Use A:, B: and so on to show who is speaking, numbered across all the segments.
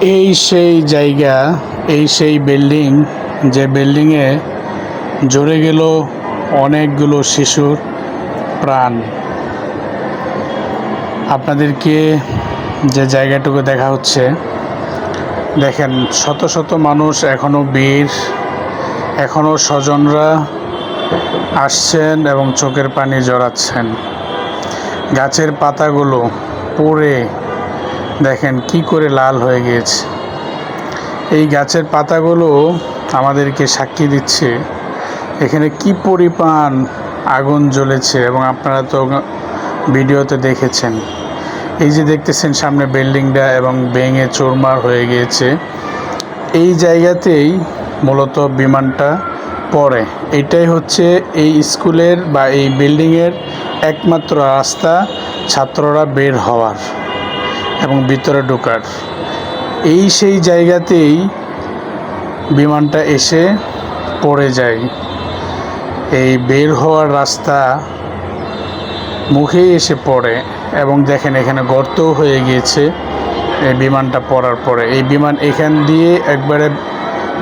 A: এই সেই জায়গা, এই সেই বিল্ডিং, যে বিল্ডিংয়ে ঝরে গেল অনেকগুলো শিশুর প্রাণ। আপনাদেরকে যে জায়গাটুকু দেখা হচ্ছে, দেখেন শত শত মানুষ এখনও বীর, এখনও স্বজনরা আসছেন এবং চোখের পানি জড়াচ্ছেন। গাছের পাতাগুলো পড়ে দেখেন কি করে লাল হয়ে গিয়েছে। এই গাছের পাতাগুলো আমাদেরকে সাক্ষী দিচ্ছে এখানে কি পরিমাণ আগুন জ্বলেছে, এবং আপনারা তো ভিডিওতে দেখেছেন। এই যে দেখতেছেন সামনে বিল্ডিংটা এবং ভেঙে চুরমার হয়ে গিয়েছে, এই জায়গাতেই মূলত বিমানটা পড়ে। এটাই হচ্ছে এই স্কুলের বা এই বিল্ডিংয়ের একমাত্র রাস্তা ছাত্ররা বের হওয়ার এবং ভিতরে ঢোকার। এই সেই জায়গাতেই বিমানটা এসে পড়ে যায়। এই বের হওয়ার রাস্তা মুখেই এসে পড়ে, এবং দেখেন এখানে গর্তও হয়ে গিয়েছে এই বিমানটা পড়ার পরে। এই বিমান এখান দিয়ে একবারে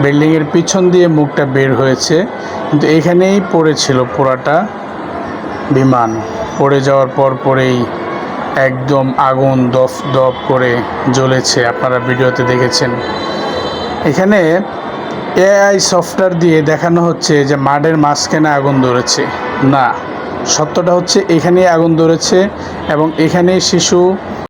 A: বিল্ডিংয়ের পিছন দিয়ে মুখটা বের হয়েছে, কিন্তু এখানেই পড়েছিল পুরাটা বিমান। পড়ে যাওয়ার পরেই একদম আগুন দপ দপ করে জ্বলেছে, আপনারা ভিডিওতে দেখেছেন। এখানে এআই সফটওয়্যার দিয়ে দেখানো হচ্ছে যে মাঠের মাঝখানে আগুন ধরেছে। না, সত্যটা হচ্ছে এখানেই আগুন ধরেছে এবং এখানেই শিশু